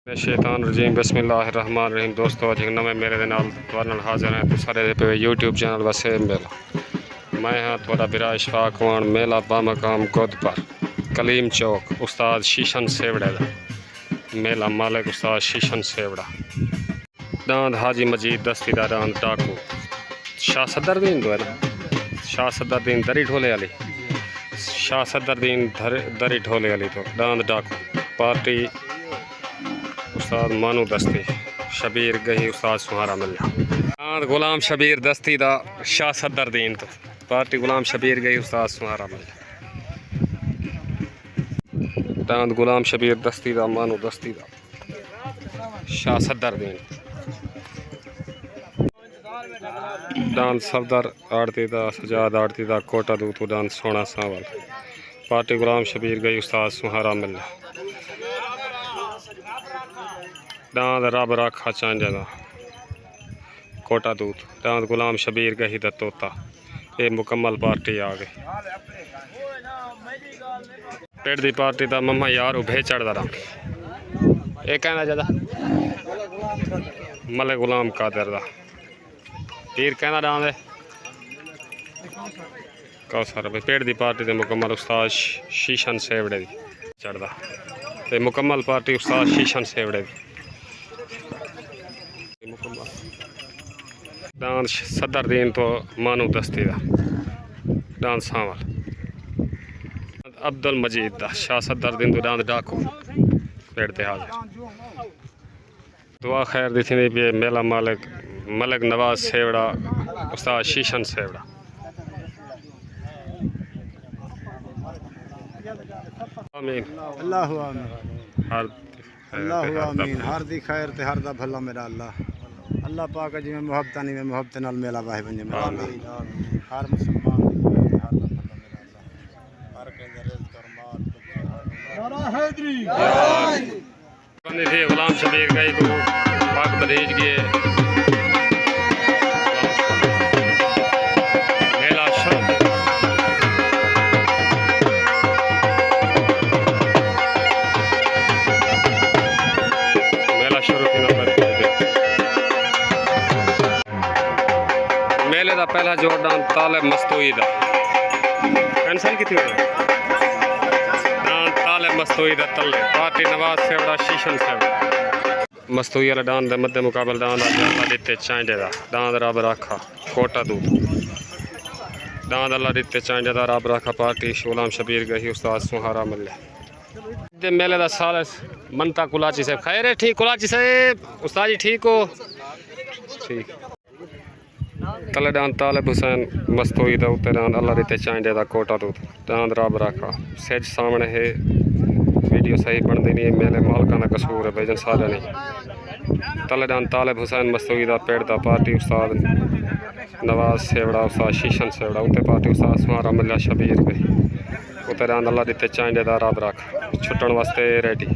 शैतान रजीम बिस्मिल्लाहिर्रहमानिर्रहीम। दोस्तों अज एक नवे मेरे दे नाल तुहाडे नाल हाज़िर हैं। तो सारे पे यूट्यूब चैनल वसेम मेला। मैं हाँ थोड़ा बिरा इशफाक वाण मेला बामकाम गोदपर कलीम चौक उस्ताद शीशन सेवड़े दा मेला मालिक उस्ताद शीशन सेवड़ा दांद हाजी मजीद दस्ती दा दांद टाकू शाह सदरदीन तो है ना, शाह सदरदीन दरी ढोले वाली, शाह सदरदीन दरी ढोले वाली तो दांद टाकू पार्टी उस्ताद मानू दस्ती शबीर गही उस्ताद सुहारा मिला दांद गुलाम शबीर दस्ती दा शाह सदरदीन तो पार्टी गुलाम शबीर गई उस्ताद सुहारा मिला दांद गुलाम शबीर दस्ती दा मानू दस्ती दा शाह सदरदीन दांद सफदर आड़ती दा सजाद आड़ती दा कोटा दूतू दांद सोना सावल पार्टी गुलाम शबीर गई उस्ताद सुहारा मिला दांद रब राखा चांजा दा कोटा दूत दांद गुलाम शबीर गही दा तोता ये मुकम्मल पार्टी आ गई। पेट दी पार्टी दा मम्मा यार उभे चढ़दा रहा ये कहना ज्यादा मले गुलाम कादर दा तीर कहना डांदे कौसर पेट दी पार्टी दे मुकम्मल उस्ताद शीशन सेवड़े दी चढ़दा ते मुकम्मल पार्टी उस्ताद शीशन सेवड़े दी दांद सदरदीन तो मानू दस्ती दा दांद सावल अब्दुल मजीद दा शाह सदरदीन तो दांद डाकू पेड़ ते हाजिर दुआ खैर दी थी भी मेला मालिक मलिक नवाज सेवड़ा उस्ताद शीशन सेवड़ा आमीन अल्लाह आमीन हर दी खैर ते हर दा भला मेरा अल्लाह अल्लाह पाक जिवें मुहब्बत नहीं में मुहब्बत नाल मेला वाहे बने मेरा हर मुसलमान हर दा भला मेरा अल्लाह हर के रिज़्क़ और माल नारा हैदरी बंदे थे गुलाम शबीर गई को पाक बदेज गए मेला शुरू मेला शुरू मेले का पहला जोरदान ताले मस्तोई दा कैंसल की थी ताले मस्तोई दा तले पार्टी नवाज सेवड़ा शीशन सेवड़ा मस्तोई वाला डांद दे मध्य मुकाबल डांद अल्लाह दिते चांडे दा दांद रब राखा कोटा दूत दांद अल्लाह दिते चांडे दा रब राखा पार्टी गुलाम शबीर गही उस्ताद सुहारा मिले मेले दा साल मनता कुलाची साहब खैर है ठीक कुलाची साहब उस्ताद जी ठीक हो ठीक तले दांद तालिब हुसैन मस्तोई दा उत्ते दांद अल्लाह दिते चांडे दा कोटा दूत दांद रब राखा सेज सामने है वीडियो सही बनती नहीं मेले मालका का कसूर है बेजन सारे नहीं तले दांद तालिब हुसैन मस्तोई दा पेड़ दा पार्टी उस्ताद नवाज सेवड़ा उस्ताद शीशन सेवड़ा उत्ते पार्टी उस्ताद सुहारा मिला शबीर गई उत्ते दांद अल्लाह दिते चांडे दा रब राखा छुट्टन वास्ते रेडी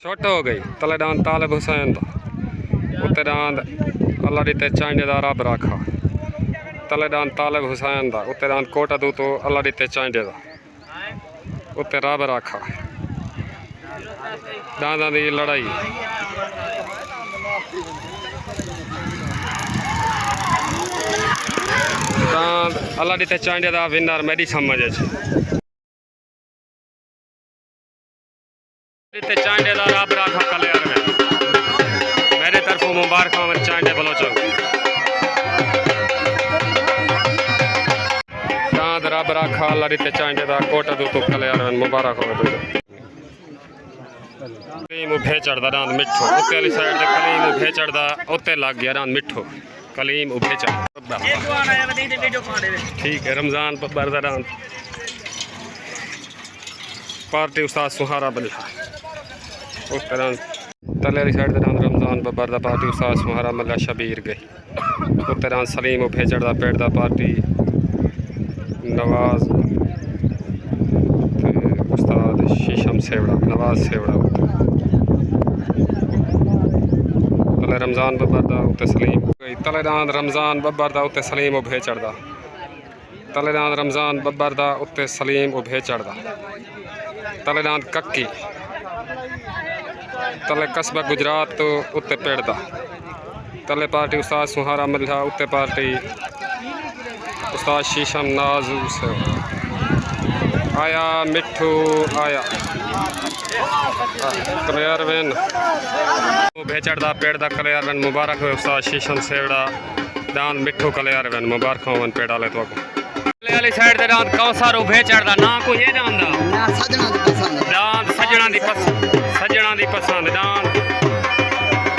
छुट हो गई तले दांद तालिब हुसैन दा उत्ते दांद अल्लाह दिते चांडे दा रब राखा तले दांद तालिब हुसैन दा उत्ते दांद कोटा दू तो अल्लाह दिते चांडे दा उत्ते रब राखा दांदा दी लड़ाई दांद अल्लाह दिते चांडे दा विनर मेरी समझ दिते चांडे दा रब राखा कल्याण में मेरे तरफों मुबारक चांडे बलोचन दांद रब राखा अल्लाह दिते चांडे दा कोटा दू तो कल्याण मुबारक हो कलीम उभे चढ़दा दांद मिठो उत्ते वाली साइड ते कलीम उभे चढ़दा उत्ते लग गया दांद मिठो कलीम उभे चढ़दा ठीक है रमजान बब्बर दा दांद पार्टी उस्ताद सुहारा मिला उस तरह तले वाली साइड ते दांद रमजान बब्बर दा पार्टी उस्ताद सुहारा मिला शबीर गई उस तरह सलीम उभे चढ़दा पेड़ दा पार्टी नवाज उस्ताद शीशम सेवड़ा नवाज सेवड़ा तले रमजान बब्बर दा उत्ते सलीम तले दांद रमजान बब्बर दा उत्ते सलीम उभे चढ़दा तले दांद रमजान बब्बर दा उत्ते सलीम उभे चढ़दा तले दांद कक्की तले कस्बा गुजरात तो उत्ते पेड़दा तले पार्टी उस्ताद सुहारा मिल्हा उत्ते पार्टी उस्ताद शीशम नाज से आया मिठू आया कलियारवेन भेचड़दा पेड़दा कलियारवेन मुबारक हो उस्ताद शीशम सेवड़ा दान मिठू कलियारवेन मुबारक होवन पेड़ा ले तो कले वाली साइड दे दान कौसर भेचड़दा ना को ये जानदा ना सजना दी पसंद दान सजना दी पसंद दान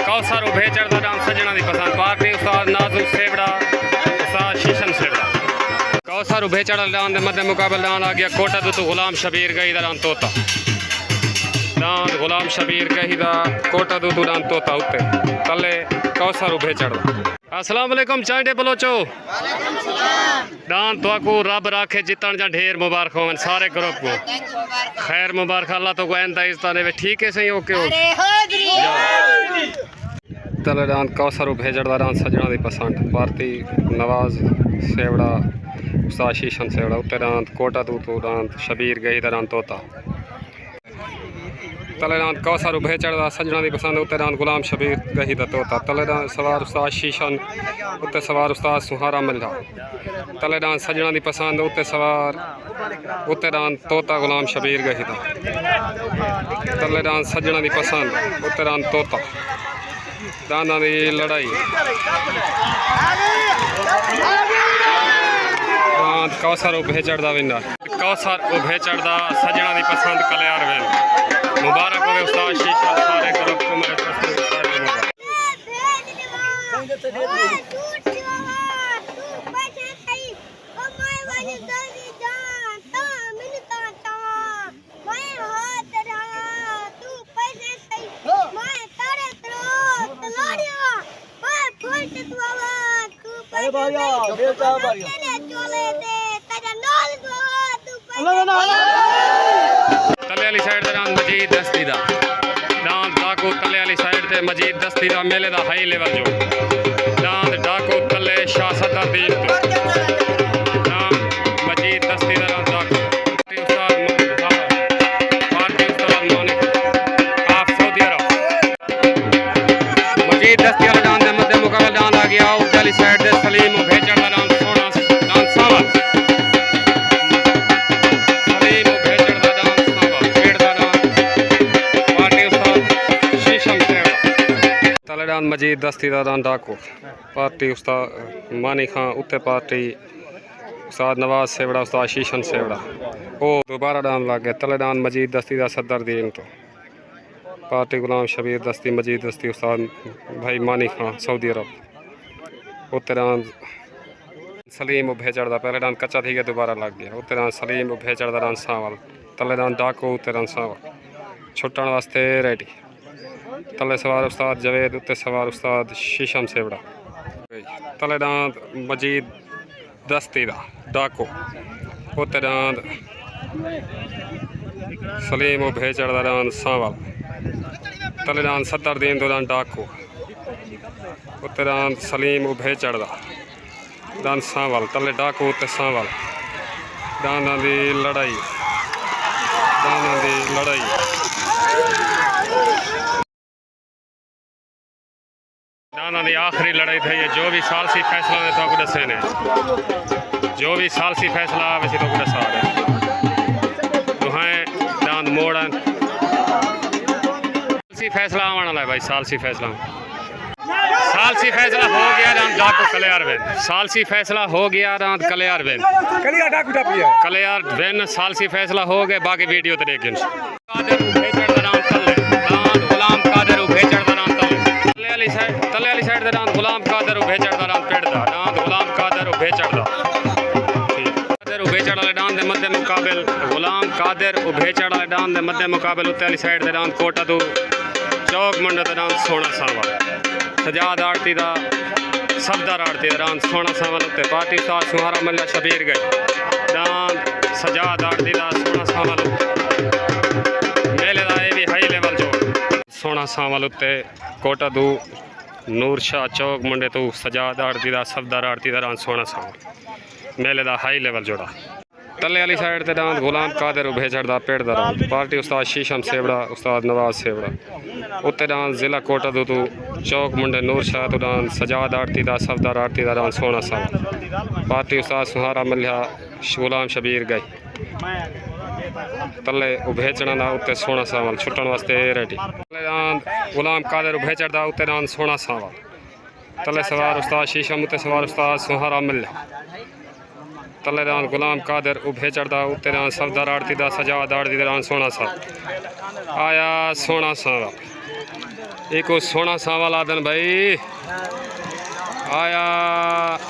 कौसर भेचड़दा दान सजना दी पसंद पार्टी उस्ताद नाजू सेवड़ा उस्ताद शीशम सेवड़ा कौसर भेचड़ा दान दे मध्य मुकाबले दान आ गया कोटा तो गुलाम शबीर गई दान तोता दान गुलाम शबीर गई दा कोटा तो दान तोता उत्ते तले कौसर भेचड़ा अस्सलाम वालेकुम चांडे बलोचो दान तो को रब राखे जितन जा ढेर मुबारक होवन सारे ग्रुप को खैर मुबारक अल्लाह तो को एंदा इज्जत दे ठीक है सही ओके तले दान कौसर भेजड़ा दान सजना दी पसंद भारती नवाज सेवड़ा उस्ताद शीशम सेवड़ा उत्ते दान कोटा तू दान शबीर गई दान तोता तले दान कौसर भेचड़ा सजना दी पसंद उत्ते दान गुलाम शबीर गही दा तोता तले दान सवार उस्ताद शीशम उत्ते सवार उस्ताद सुहारा मिल्हा तले दान सजना दी पसंद उत्ते सवार उत्ते दान तोता गुलाम शबीर गही दा तले दान सजना दी पसंद उत्ते दान तोता दाना दी लड़ाई कौसर भेचड़ा विनर कौसर भेचड़ा सजना दी पसंद कलियारवेन मुबारक हो उस्ताद शीशम सारे ग्रुप को मेरे तरफ से सारे मुबारक तले वाली साइड दे दान मजीद दस्ती दा दान डाको तले वाली साइड ते मजीद दस्ती दा मेले दा हाई लेवल जो दान डाको तले शासदा दीन तो दान मजीद दस्ती दा दान डाको उस्ताद पार्टी उस्ताद मोनिक आप सऊदी अरब मजीद दस्ती वाला दान दे मध्य मुकाबले दान आ गया उस वाली साइड दे सलीम भेजड़ा दान सोना दान सावा मजीद दस्ती दान डाको पार्टी उस्ताद मानी खां उत्ते पार्टी उस्ताद नवाज सेवड़ा उस्ताद शीशम सेवड़ा ओ दोबारा डान लग गया तले दान मजीद दस्ती दा सदर दीन तो पार्टी गुलाम शबीर दस्ती मजीद दस्ती उस्ताद भाई मानी खां सऊदी अरब उत्ते दान सलीम भेजड़ा पहले दान कच्चा थी गया दोबारा लग गया उत्ते दान सलीम भेजड़ा दान सावल तले दान डाको उत्ते दान सावल छुट्टन वास्ते रेडी तले सवार उस्ताद जवेद उत्ते सवार उस्ताद शीशम सेवड़ा तले दांद मजीद दस्ती दा डाको उत्ते दांद सलीम भेचड़ा दान सावल तले दान सत्तर दीन दो दान डाको उत्ते दान सलीम भेचड़ा दान सावल तले डाको उत्ते सावल दाना दी लड़ाई दाना दी आखिरी लड़ाई थी जो भी सालसी फैसला ने तो दसे ने जो भी सालसी फैसला वैसे तो दसा रहे दान मोड़न सालसी फैसला आने वाला है भाई सालसी फैसला हो गया दान डाको कलियारवेन सालसी फैसला हो गया दान कलियारवेन कलियारवेन सालसी फैसला हो गया बाकी वीडियो तो देखें तले वाली साइड दे दान गुलाम कादर भेचड़ा दान पेड़दा दान गुलाम कादर भेचड़ा दान दे मध्य मुकाबल गुलाम कादर भेचड़ा दान दे मध्य मुकाबल उत्ते वाली साइड दे दान कोटा तो चौक मंड दे दान सोना सावा सजाद आरती दा सफदर आरती दान सोना सावा उत्ते पार्टी उस्ताद सुहारा मिल्हा शबीर गई दान सजाद आरती दा सोना सावा मेले दा ये भी हाई लेवल जो सोना सावल उत्ते कोटा दू नूर शाह चौक मुंडे तू सजाद आरती दा सफदर आरती दा सोना सावल मेले दा हाई लेवल जोड़ा तले वाली साइड ते दांद गुलाम कादिर भेजड़ दा पेड़ दा राउंड पार्टी उस्ताद शीशम सेवड़ा उस्ताद नवाज सेवड़ा उत्ते दांद जिला कोटा दो चौक मुंडे नूर शाह तो दांद सजाद आरती दा सफदार आरती दा दांद सोना सा पार्टी उस्ताद सुहारा मलिया गुलाम शबीर गई तले भेजड़ा दा उत्ते सोना सावल छुट्टन वास्ते रेडी तले दांद गुलाम कादिर भेजड़ दा उत्ते दांद सोना सावल तले सवार उस्ताद शीशम उत्ते सवार उस्ताद सुहारा मलिया तले दान गुलाम कादिर उभे चढ़दा उत्ते दान सफदार आड़ती दा सजाद आड़ती दान सोना सा आया सोना सावा एको सोना सावा लादन भाई आया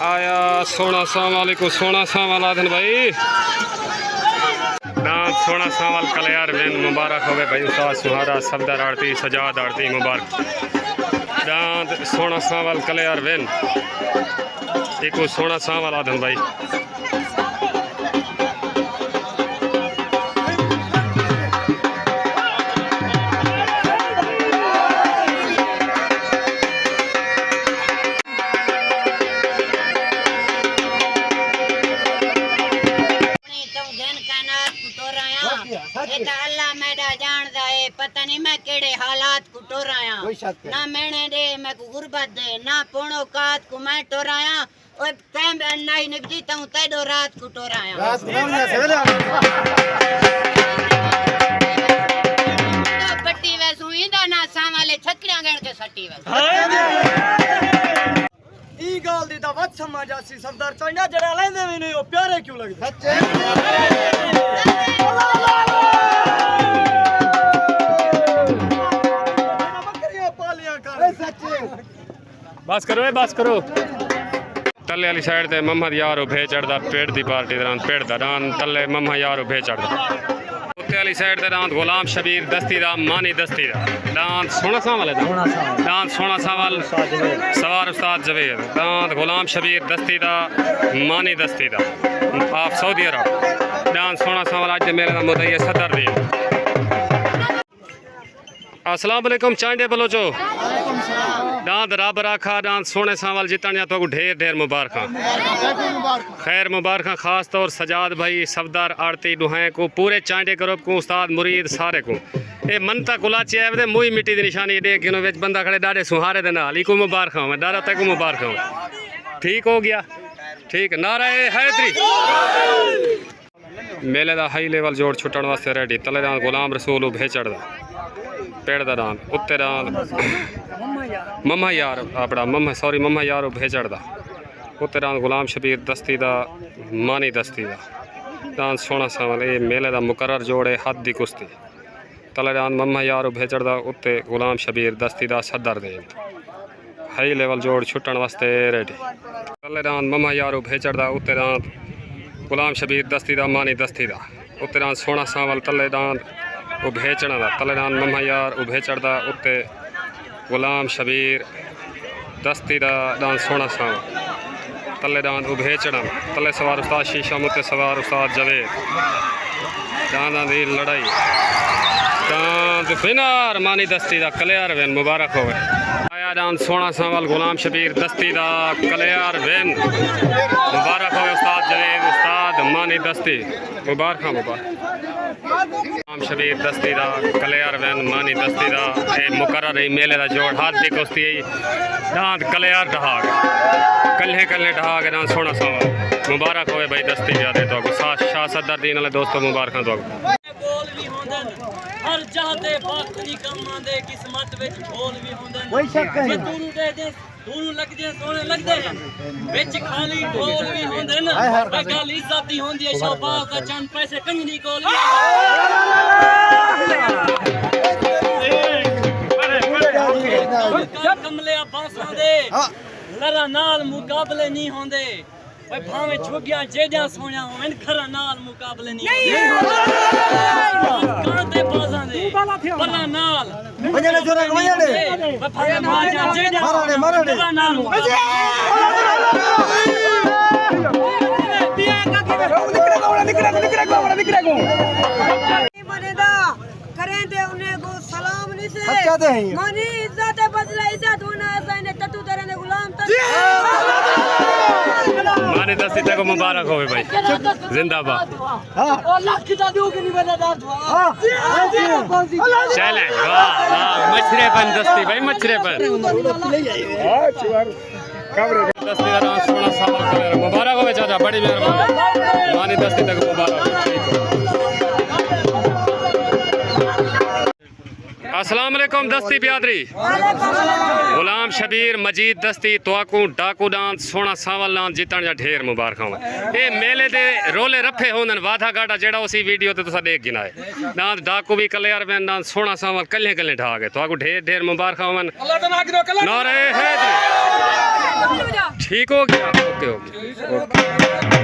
आया सोना सावल एको सोना सावा लादन भाई दान सोना सावल कलयार वेन मुबारक होवे भाई उस्ताद सुहारा सफदार आड़ती सजाद आड़ती मुबारक दान सोना सावल कलयार वेन एको सोना सावल लादन भाई अल्लाह मैडा जानदा है पता नहीं मैं केड़े हालात को टोराया ना मैंने दे मैं को गुरबत दे ना पोणो कात को मैं टोराया और टाइम नहीं निपजी ता तेडो रात को टोराया तो पट्टी वे सुईंदा ना सावाले छकड़ियां गण के सट्टी वे ई गाल दी ता वत समझ आसी सरदार चाइना जड़ा लेंदे भी नहीं ओ प्यारे क्यों लगदे सच्चे बस करो बस करो तले वाली साइड ते मोहम्मद यार उभे चढ़दा पेड़ दी पार्टी दरान पेड़ दा दान तले मोहम्मद यार उभे चढ़दा उत्ते वाली साइड ते दान गुलाम शबीर दस्ती दा मानी दस्ती दा दान सोना सावल दान सोना सावल सवार उस्ताद जवेद दान गुलाम शबीर दस्ती दा मानी दस्ती दा आप सऊदी अरब दान सोना सावल आज मेरे दा मुदई सदर दी अस्सलाम वालेकुम चांडे बलोचो दांद रब राखा दांद सोने सावल जितने तो ढेर ढेर मुबारक खैर मुबारक खास तौर सजाद भाई सफदार आरती दुहाएं को पूरे चांडे ग्रुप को उस्ताद मुरीद सारे को ये मनता कुलाची है वे मुई मिट्टी की निशानी दे किनो विच बंदा खड़े डाडे सुहारे दे नाल इको मुबारक हो मैं दादा तक मुबारक हो ठीक हो गया ठीक नारा हैदरी मेले दा हाई लेवल जोड़ छुटन वास्ते रेडी तले दान गुलाम रसूल उभे चढ़दा पेड़ दा दान उत्ते दान मम्मा यार अपना मम्मा यार उभे चढ़दा उत्ते दान गुलाम शबीर दस्ती दा मानी दस्ती दा दान सोना सावल ये मेले दा मुकर्रर जोड़े हद दी कुश्ती तले दान मम्मा यार उभे चढ़दा उत्ते गुलाम शबीर दस्ती दा सदर दे हाई लेवल जोड़ छुटन वास्ते रेडी तले दान मम्मा यार उभे चढ़दा उत्ते दान गुलाम शबीर दस्ती दा मानी दस्ती दा उत्ते दान सोना सावल तले दान उभे चढ़ा तले दान मम्मा यार उभे चढ़दा उत्ते गुलाम शबीर दस्ती दा दान सोना सावल तले दान उभे चढ़ा तले सवार उस्ताद शीशम उत्ते सवार उस्ताद जवेद दान दी लड़ाई दान फिनार मानी दस्ती दा कलियार वेन मुबारक होवे आया दान सोना सावल गुलाम शबीर दस्ती दा कलियार वेन मुबारक होवे उस्ताद जवेद उस्ताद मानी दस्ती मुबारक गुलाम शबीर दस्ती दा कलियार वेन मानी दस्ती दा मुकर्रर मेले दा जोड़ हाथ दी कुश्ती दांत कलियार ढहाग कल्हे कल्हे ढहाग दांत सोना सावल मुबारक होवे भाई दस्ती जादे तो शाह सदर दीन वाले दोस्तों मुबारक तो बोल भी होंदन हर चाहते बाखरी कमां दे किस्मत विच बोल भी होंदन कोई शक नहीं दूरू दे दूरू लगदे सोने लगदे विच खाली ढोल भी होंदन गल इज्जत दी होंदी है शहबाज दा चंद पैसे कंजरी कोल कमले बासां दे लरा नाल मुकाबले नहीं होंदे भाई भावे छोगिया जेजा सोया होवन खरा नाल मुकाबले नहीं कांते बाजां दे बल्ला नाल वजने जोरा वजने भावे माजा जेजा मारने नाल पिया का के निकरे गो बनेदा करें दे उन्हें को सलाम नहीं से अच्छा दे मानी इज्जत बदला इज्जत होना है ने ततू तेरे ने गुलाम तक मानी दस्ती तक मुबारक होवे भाई जिंदाबाद चले वाह वाह मछरे पन दस्ती भाई मछरे पन दस्ती का डांस सोना साल मुबारक होवे चाचा बड़ी मेहरबानी मानी दस्ती तक मुबारक अस्सलाम वालेकुम दस्ती बियादरी गुलाम शबीर मजीद दस्ती तवाकू डाकू डांस सोना सावल डांस जितण जा ढेर मुबारक हो ये मेले दे रोले रफे होंदन वाधा गाटा जेड़ा उसी वीडियो ते तुसा देख गिना है डांस डाकू भी कले यार मैं डांस सोना सावल कल्ले कल्ले ढा गए तवाकू ढेर ढेर मुबारक होवन नारे हैदरी ठीक हो गया ओके ओके